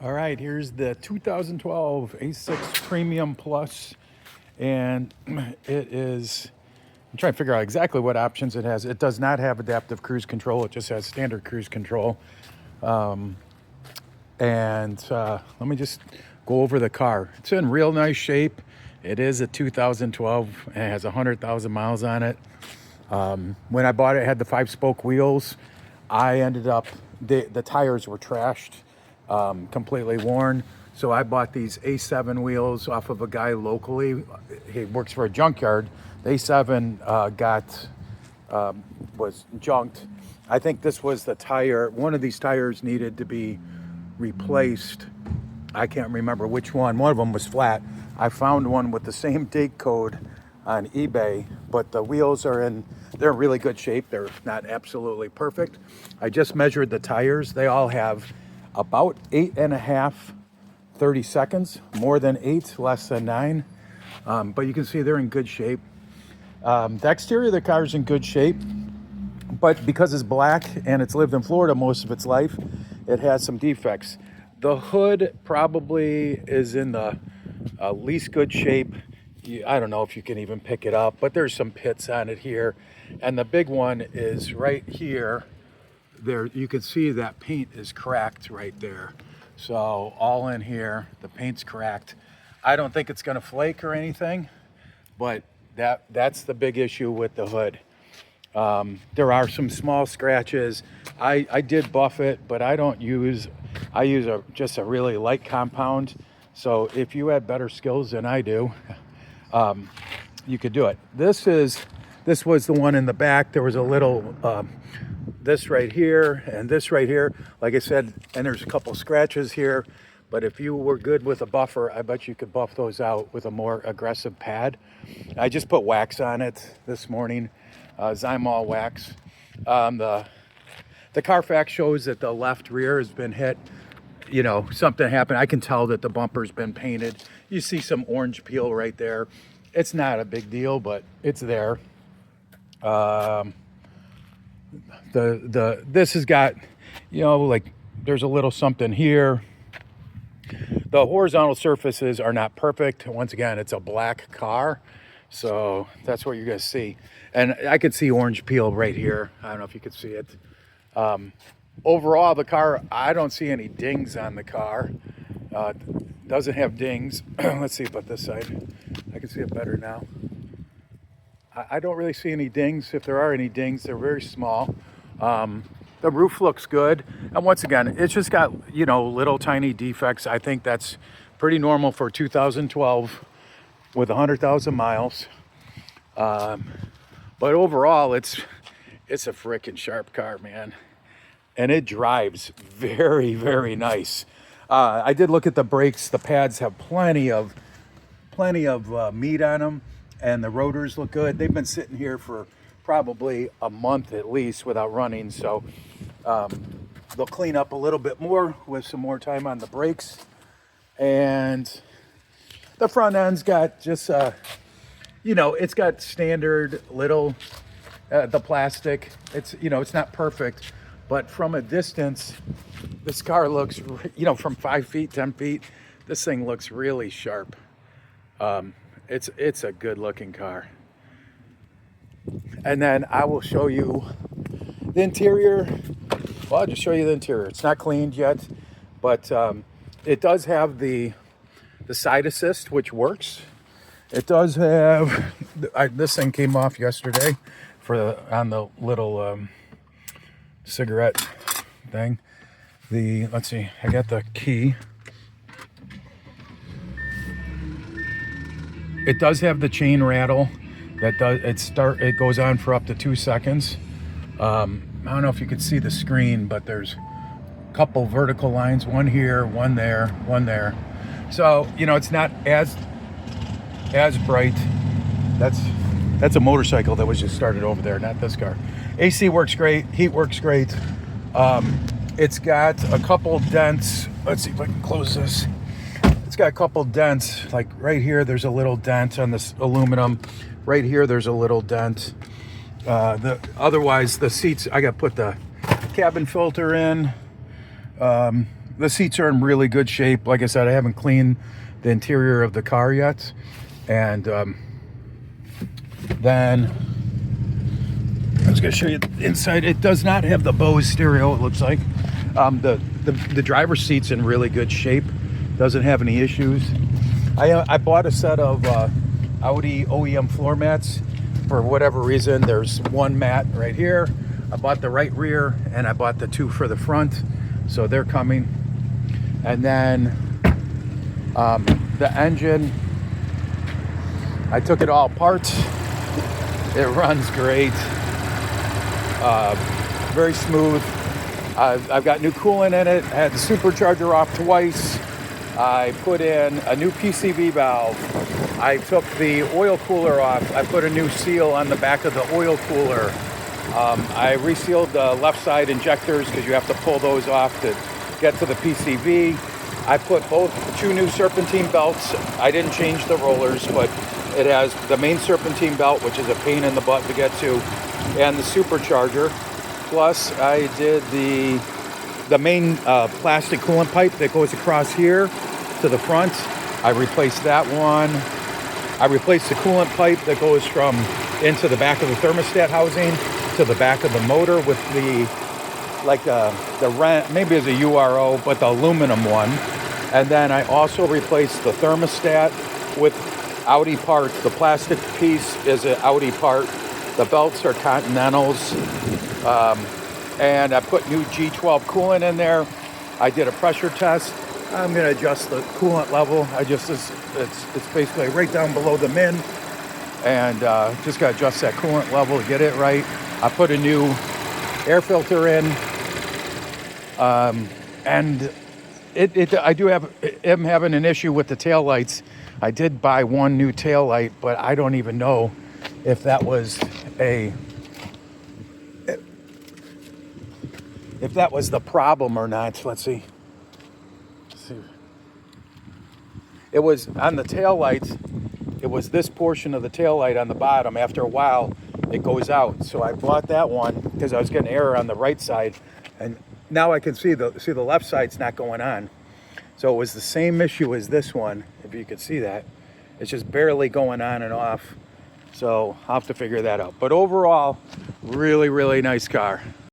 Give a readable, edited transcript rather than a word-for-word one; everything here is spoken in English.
All right, here's the 2012 A6 Premium Plus, and it is, I'm trying to figure out exactly what options it has. It does not have adaptive cruise control, it just has standard cruise control. And let me just go over the car. It's in real nice shape. It is a 2012 and it has 100,000 miles on it. When I bought it, it had the 5-spoke wheels. I ended up, the tires were trashed, completely worn. So I bought these A7 wheels off of a guy locally. He works for a junkyard. The A7 was junked. I think this was the tire. One of these tires needed to be replaced. I can't remember which one. One of them was flat. I found one with the same date code on eBay, but the wheels they're in really good shape. They're not absolutely perfect. I just measured the tires. They all have about 8.5, 30 seconds, more than 8, less than 9. But you can see they're in good shape. The exterior of the car is in good shape, but because it's black and it's lived in Florida most of its life, it has some defects. The hood probably is in the least good shape. I don't know if you can even pick it up, but there's some pits on it here. And the big one is right here. There, you can see that paint is cracked right there. So all in here, the paint's cracked. I don't think it's gonna flake or anything, but that's the big issue with the hood. There are some small scratches. I did buff it, but I use just a really light compound. So if you had better skills than I do, you could do it. This was the one in the back. There was a little, this right here and this right here, like I said, and there's a couple scratches here. But if you were good with a buffer, I bet you could buff those out with a more aggressive pad. I just put wax on it this morning, Zymol wax. The Carfax shows that the left rear has been hit. You know, something happened. I can tell that the bumper's been painted. You see some orange peel right there. It's not a big deal, but it's there. This has got, you know, like there's a little something here. The horizontal surfaces are not perfect. Once again, it's a black car, so that's what you're gonna see. And I could see orange peel right here. I don't know if you could see it. Overall, the car, I don't see any dings on the car. Doesn't have dings. Let's see about this side. I can see it better now. I don't really see any dings. If there are any dings, they're very small. The roof looks good. And once again, it's just got, you know, little tiny defects. I think that's pretty normal for 2012 with 100,000 miles. But overall, it's a freaking sharp car, man. And it drives very, very nice. I did look at the brakes. The pads have plenty of meat on them, and the rotors look good. They've been sitting here for probably a month at least without running, so they'll clean up a little bit more with some more time on the brakes. And the front end's got just you know, it's got standard little the plastic. It's, you know, it's not perfect, but from a distance, this car looks, you know, from 5 feet, 10 feet, this thing looks really sharp. It's a good looking car. And then I will show you the interior. Well, I'll just show you the interior. It's not cleaned yet, but it does have the side assist, which works. It does have, this thing came off yesterday on the little cigarette thing. Let's see, I got the key. It does have the chain rattle. It goes on for up to 2 seconds. I don't know if you can see the screen, but there's a couple vertical lines, one here, one there, one there. So, you know, it's not as bright. That's a motorcycle that was just started over there, not this car. AC works great, heat works great. It's got a couple dents. Let's see if I can close this. It's got a couple dents, like right here there's a little dent on this aluminum. Right here there's a little dent. Otherwise the seats, I got to put the cabin filter in. the seats are in really good shape. Like I said, I haven't cleaned the interior of the car yet. And then I was going to show you the inside. It does not have the Bose stereo, it looks like. The driver's seat's in really good shape. Doesn't have any issues. I bought a set of Audi OEM floor mats. For whatever reason, there's one mat right here. I bought the right rear, and I bought the two for the front. So they're coming. And then the engine, I took it all apart. It runs great. Very smooth. I've got new coolant in it. I had the supercharger off twice. I put in a new PCV valve. I took the oil cooler off. I put a new seal on the back of the oil cooler. I resealed the left side injectors because you have to pull those off to get to the PCV. I put two new serpentine belts. I didn't change the rollers, but it has the main serpentine belt, which is a pain in the butt to get to, and the supercharger. Plus, I did the main plastic coolant pipe that goes across here to the front. I replaced that one. I replaced the coolant pipe that goes from into the back of the thermostat housing to the back of the motor with the maybe it's a URO, but the aluminum one. And then I also replaced the thermostat with Audi parts. The plastic piece is an Audi part. The belts are Continentals. And I put new G12 coolant in there. I did a pressure test. I'm going to adjust the coolant level. It's basically right down below the min. And just got to adjust that coolant level to get it right. I put a new air filter in. And I'm having an issue with the taillights. I did buy one new taillight, but I don't even know if that was the problem or not. Let's see. It was on the taillights. It was this portion of the taillight on the bottom. After a while, it goes out. So I bought that one because I was getting error on the right side, and now I can see the left side's not going on. So it was the same issue as this one, if you could see that. It's just barely going on and off. So I'll have to figure that out. But overall, really, really nice car.